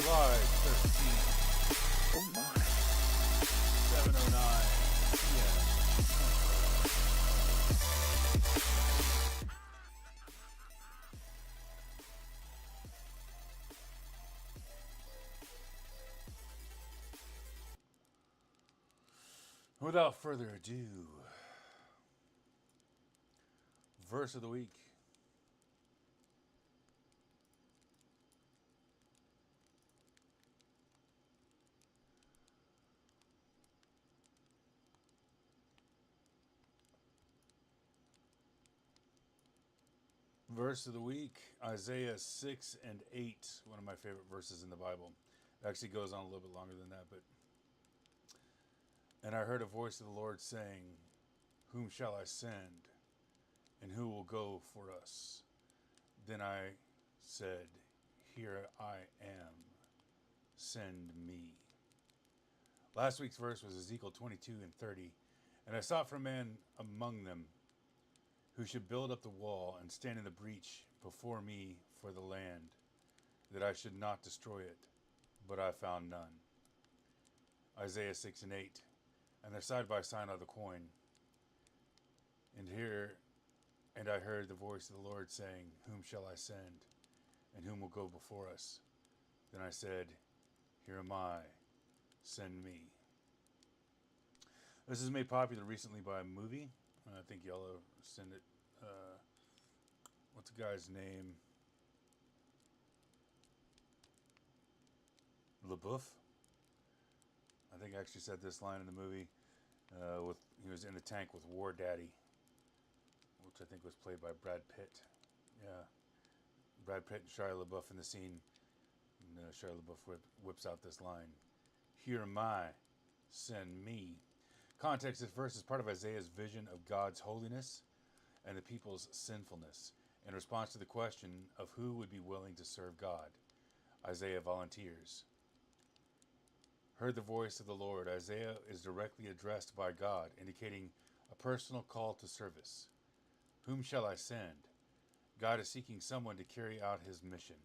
July 13th, Oh my. 7:09 p.m. Without further ado, verse of the week. Verse of the week, Isaiah 6 and 8, one of my favorite verses in the Bible. It actually goes on a little bit longer than that, but and I heard a voice of the Lord saying, "Whom shall I send? And who will go for us?" Then I said, "Here I am, send me." Last week's verse was Ezekiel 22 and 30. And I sought for a man among them who should build up the wall and stand in the breach before me for the land, that I should not destroy it. But I found none. Isaiah 6 and 8. And they're side by side on the coin. And I heard the voice of the Lord saying, "Whom shall I send? And whom will go before us?" Then I said, "Here am I, send me." This is made popular recently by a movie. I think y'all have seen it. What's the guy's name? LaBeouf. I think I actually said this line in the movie. With he was in the tank with War Daddy, which I think was played by Brad Pitt. Yeah, Brad Pitt and Shia LaBeouf in the scene. And, Shia LaBeouf whips out this line: "Here am I, send me." Context: this verse is part of Isaiah's vision of God's holiness and the people's sinfulness. In response to the question of who would be willing to serve God, Isaiah volunteers. Heard the voice of the Lord. Isaiah is directly addressed by God, indicating a personal call to service. Whom shall I send? God is seeking someone to carry out his mission.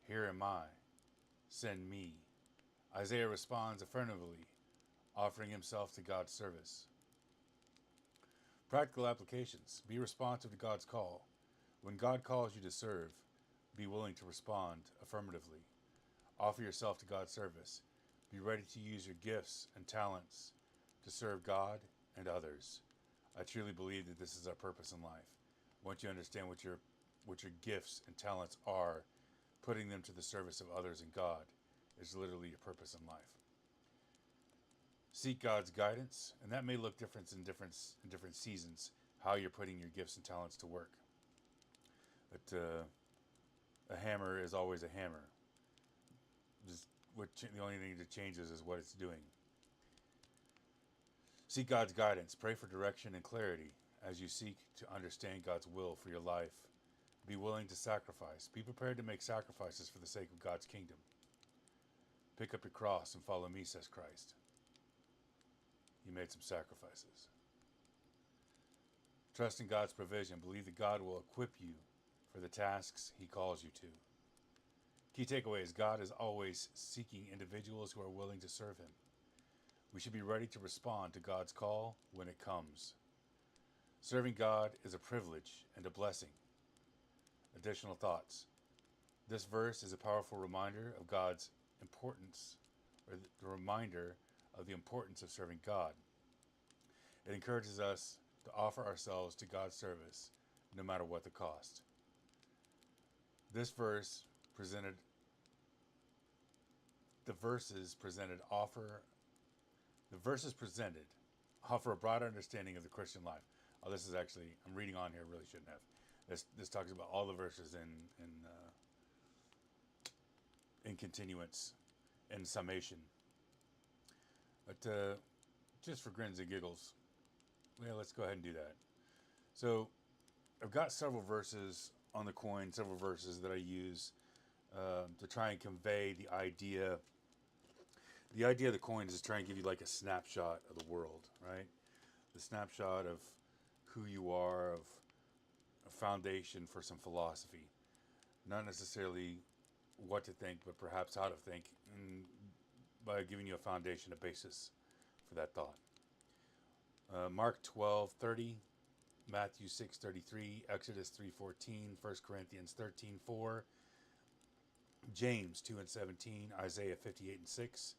Here am I. Send me. Isaiah responds affirmatively, offering himself to God's service. Practical applications. Be responsive to God's call. When God calls you to serve, be willing to respond affirmatively. Offer yourself to God's service. Be ready to use your gifts and talents to serve God and others. I truly believe that this is our purpose in life. Once you understand what your gifts and talents are, putting them to the service of others and God is literally your purpose in life. Seek God's guidance, and that may look different in different seasons, how you're putting your gifts and talents to work. But a hammer is always a hammer. The only thing that changes is what it's doing. Seek God's guidance. Pray for direction and clarity as you seek to understand God's will for your life. Be willing to sacrifice. Be prepared to make sacrifices for the sake of God's kingdom. Pick up your cross and follow me, says Christ. He made some sacrifices. Trust in God's provision. Believe that God will equip you for the tasks he calls you to. Key takeaways: God is always seeking individuals who are willing to serve him. We should be ready to respond to God's call when it comes. Serving God is a privilege and a blessing. Additional thoughts. This verse is a powerful reminder of God's importance, or the reminder of the importance of serving God. It encourages us to offer ourselves to God's service, no matter what the cost. This verse presented the verses presented offer a broader understanding of the Christian life. Oh, this is actually, I'm reading on here, really shouldn't have. This talks about all the verses in continuance, in summation. But just for grins and giggles, yeah, let's go ahead and do that. So I've got several verses on the coin, several verses that I use to try and convey the idea. The idea of the coins is trying to give you like a snapshot of the world, right? The snapshot of who you are, of a foundation for some philosophy. Not necessarily what to think, but perhaps how to think, and by giving you a foundation, a basis for that thought. Mark 12:30, Matthew 6:33, Exodus 3:14, 1 Corinthians 13:4, James 2:17, Isaiah 58:6,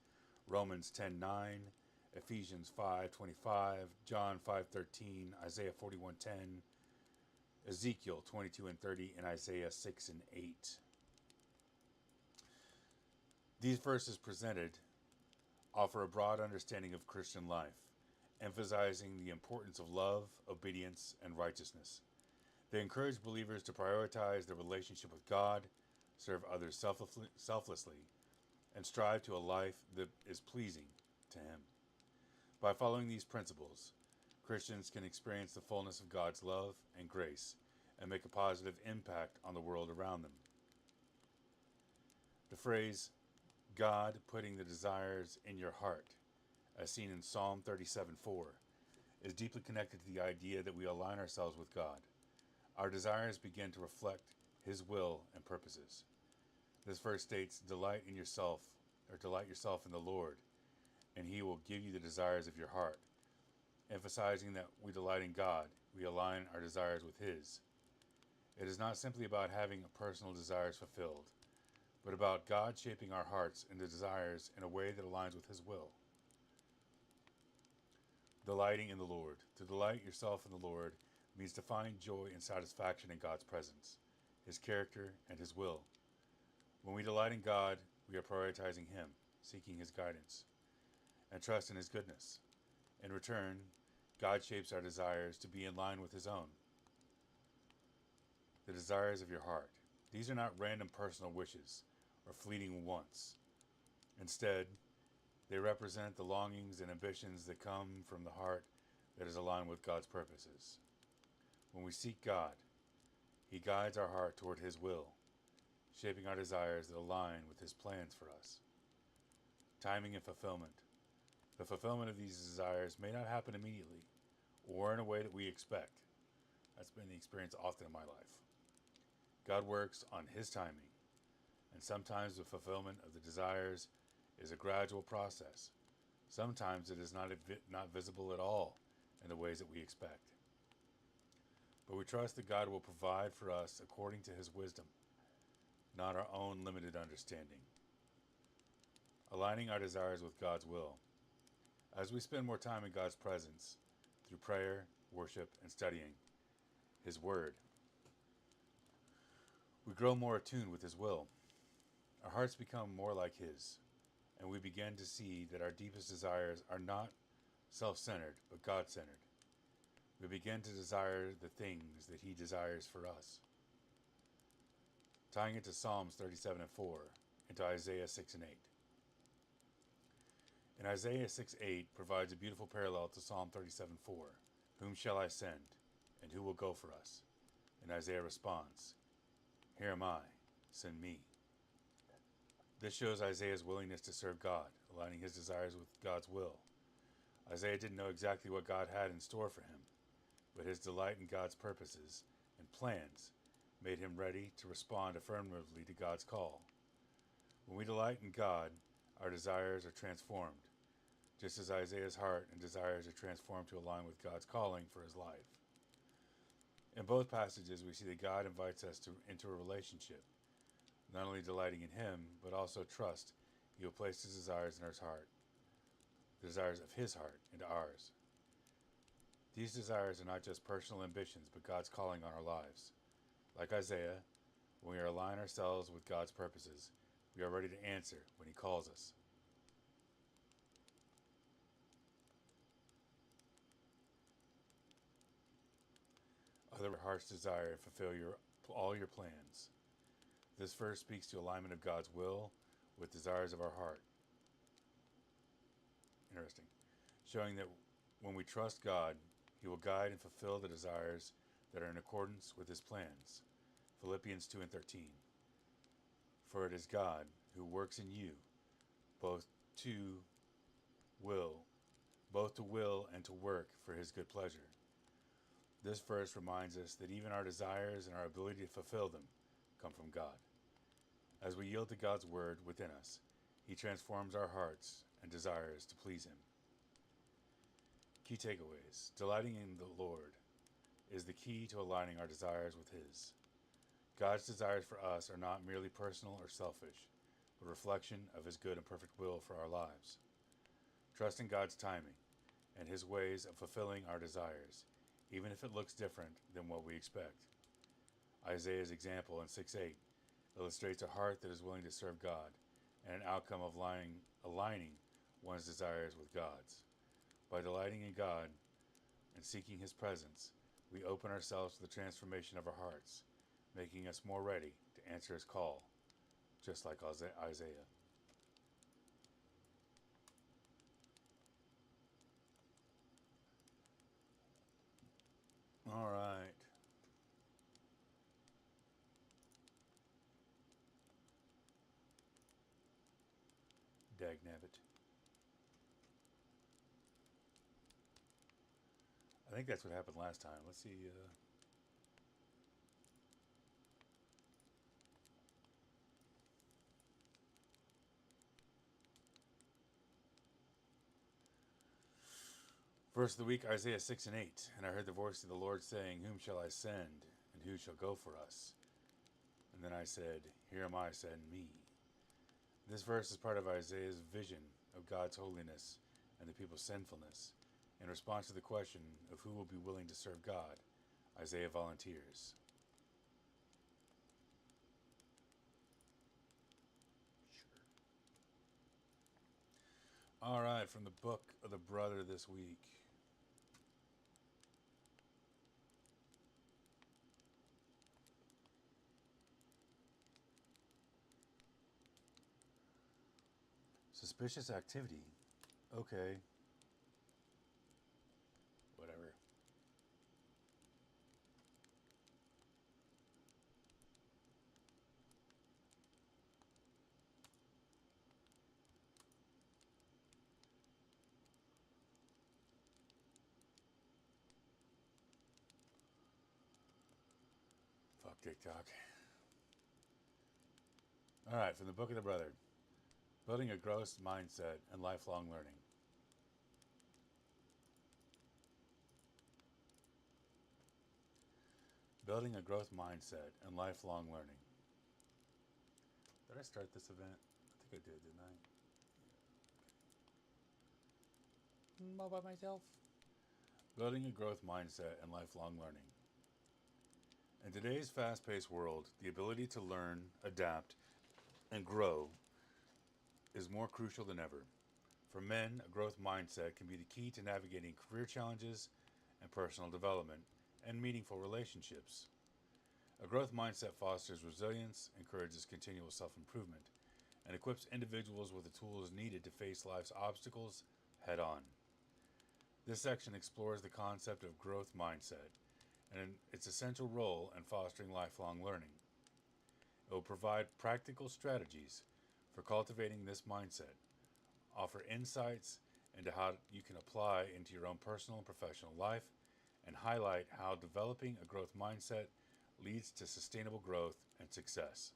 Romans 10:9, Ephesians 5:25, John 5:13, Isaiah 41:10, Ezekiel 22:30, and Isaiah 6:8. These verses presented offer a broad understanding of Christian life, emphasizing the importance of love, obedience, and righteousness. They encourage believers to prioritize their relationship with God, serve others selflessly, and strive to a life that is pleasing to Him. By following these principles, Christians can experience the fullness of God's love and grace and make a positive impact on the world around them. The phrase, God putting the desires in your heart, as seen in Psalm 37:4, is deeply connected to the idea that we align ourselves with God. Our desires begin to reflect His will and purposes. This verse states, delight yourself in the Lord, and He will give you the desires of your heart. Emphasizing that we delight in God, we align our desires with His. It is not simply about having personal desires fulfilled, but about God shaping our hearts and desires in a way that aligns with His will. Delighting in the Lord. To delight yourself in the Lord means to find joy and satisfaction in God's presence, His character, and His will. When we delight in God, we are prioritizing Him, seeking His guidance, and trust in His goodness. In return, God shapes our desires to be in line with His own. The desires of your heart. These are not random personal wishes or fleeting wants. Instead, they represent the longings and ambitions that come from the heart that is aligned with God's purposes. When we seek God, He guides our heart toward His will, shaping our desires that align with His plans for us. Timing and fulfillment. The fulfillment of these desires may not happen immediately or in a way that we expect. That's been the experience often in my life. God works on His timing, and sometimes the fulfillment of the desires is a gradual process. Sometimes it is not visible at all in the ways that we expect. But we trust that God will provide for us according to His wisdom, not our own limited understanding. Aligning our desires with God's will. As we spend more time in God's presence through prayer, worship, and studying His Word, we grow more attuned with His will. Our hearts become more like His, and we begin to see that our deepest desires are not self-centered, but God-centered. We begin to desire the things that He desires for us. Tying it to Psalms 37:4, into Isaiah 6:8. In Isaiah 6:8 provides a beautiful parallel to Psalm 37:4. Whom shall I send, and who will go for us? And Isaiah responds, Here am I, send me. This shows Isaiah's willingness to serve God, aligning his desires with God's will. Isaiah didn't know exactly what God had in store for him, but his delight in God's purposes and plans made him ready to respond affirmatively to God's call. When we delight in God, our desires are transformed, just as Isaiah's heart and desires are transformed to align with God's calling for his life. In both passages, we see that God invites us into a relationship, not only delighting in Him, but also trust He will place His desires in our heart, the desires of His heart into ours. These desires are not just personal ambitions, but God's calling on our lives. Like Isaiah, when we align ourselves with God's purposes, we are ready to answer when He calls us. Other heart's desire to fulfill all your plans. This verse speaks to alignment of God's will with desires of our heart. Interesting. Showing that when we trust God, He will guide and fulfill the desires that are in accordance with His plans. Philippians 2:13. For it is God who works in you, both to will and to work for His good pleasure. This verse reminds us that even our desires and our ability to fulfill them come from God. As we yield to God's word within us, He transforms our hearts and desires to please Him. Key takeaways. Delighting in the Lord is the key to aligning our desires with His. God's desires for us are not merely personal or selfish, but a reflection of His good and perfect will for our lives. Trust in God's timing and His ways of fulfilling our desires, even if it looks different than what we expect. Isaiah's example in 6:8 illustrates a heart that is willing to serve God and an outcome of aligning one's desires with God's. By delighting in God and seeking His presence, we open ourselves to the transformation of our hearts, making us more ready to answer His call, just like Isaiah. All right. Dagnabbit. I think that's what happened last time. Let's see. Verse of the week, Isaiah 6:8. And I heard the voice of the Lord saying, Whom shall I send, and who shall go for us? And then I said, Here am I, send me. This verse is part of Isaiah's vision of God's holiness and the people's sinfulness. In response to the question of who will be willing to serve God, Isaiah volunteers. All right, from the book of the brother this week. Suspicious activity. Okay. Whatever. Fuck TikTok. All right, from the book of the brother. Building a growth mindset and lifelong learning. Building a growth mindset and lifelong learning. Did I start this event? I think I did, didn't I? All by myself. Building a growth mindset and lifelong learning. In today's fast-paced world, the ability to learn, adapt, and grow is more crucial than ever. For men, a growth mindset can be the key to navigating career challenges and personal development and meaningful relationships. A growth mindset fosters resilience, encourages continual self-improvement, and equips individuals with the tools needed to face life's obstacles head on. This section explores the concept of growth mindset and its essential role in fostering lifelong learning. It will provide practical strategies for cultivating this mindset, offer insights into how you can apply into your own personal and professional life, and highlight how developing a growth mindset leads to sustainable growth and success.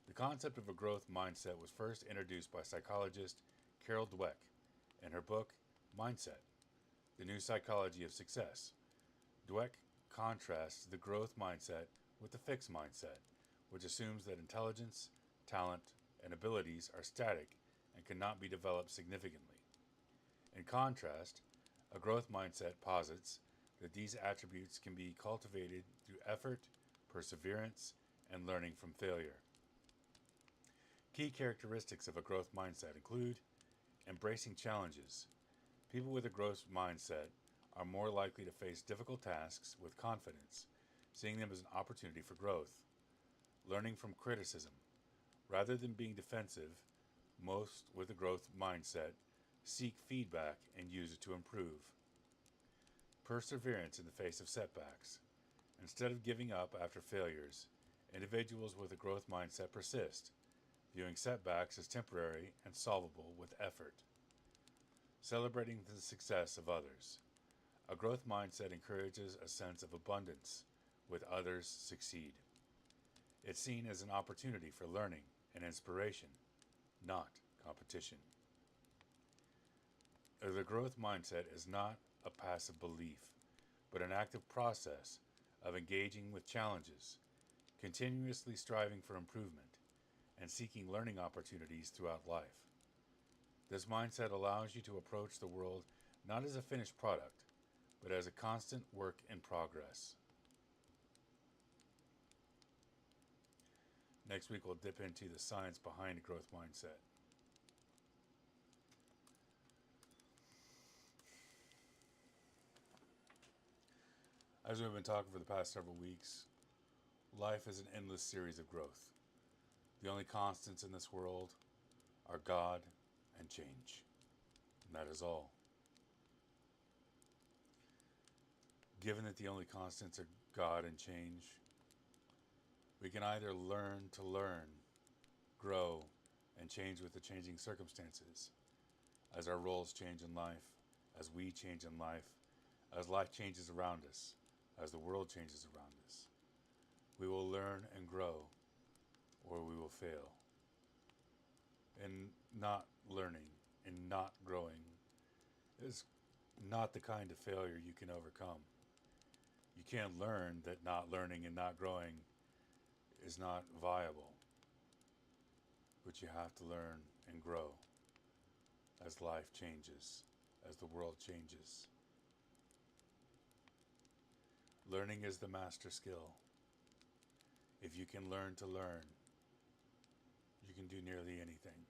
The concept of a growth mindset was first introduced by psychologist Carol Dweck in her book Mindset: The New Psychology of Success. Dweck contrasts the growth mindset with the fixed mindset, which assumes that intelligence, talent, and abilities are static and cannot be developed significantly. In contrast, a growth mindset posits that these attributes can be cultivated through effort, perseverance, and learning from failure. Key characteristics of a growth mindset include embracing challenges. People with a growth mindset are more likely to face difficult tasks with confidence, seeing them as an opportunity for growth. Learning from criticism. Rather than being defensive, most with a growth mindset seek feedback and use it to improve. Perseverance in the face of setbacks. Instead of giving up after failures, individuals with a growth mindset persist, viewing setbacks as temporary and solvable with effort. Celebrating the success of others. A growth mindset encourages a sense of abundance when others succeed. It's seen as an opportunity for learning and inspiration, not competition. The growth mindset is not a passive belief, but an active process of engaging with challenges, continuously striving for improvement, and seeking learning opportunities throughout life. This mindset allows you to approach the world not as a finished product, but as a constant work in progress. Next week, we'll dip into the science behind a growth mindset. As we've been talking for the past several weeks, life is an endless series of growth. The only constants in this world are God and change. And that is all. Given that the only constants are God and change, we can either learn to learn, grow, and change with the changing circumstances, as our roles change in life, as we change in life, as life changes around us, as the world changes around us. We will learn and grow, or we will fail. And not learning and not growing is not the kind of failure you can overcome. You can't learn that not learning and not growing is not viable. But you have to learn and grow as life changes, as the world changes. Learning is the master skill. If you can learn to learn, you can do nearly anything.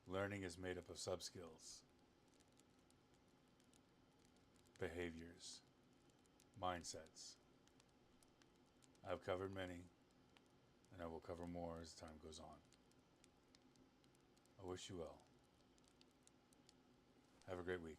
Learning is made up of sub-skills, behaviors, mindsets. I've covered many, and I will cover more as time goes on. I wish you well. Have a great week.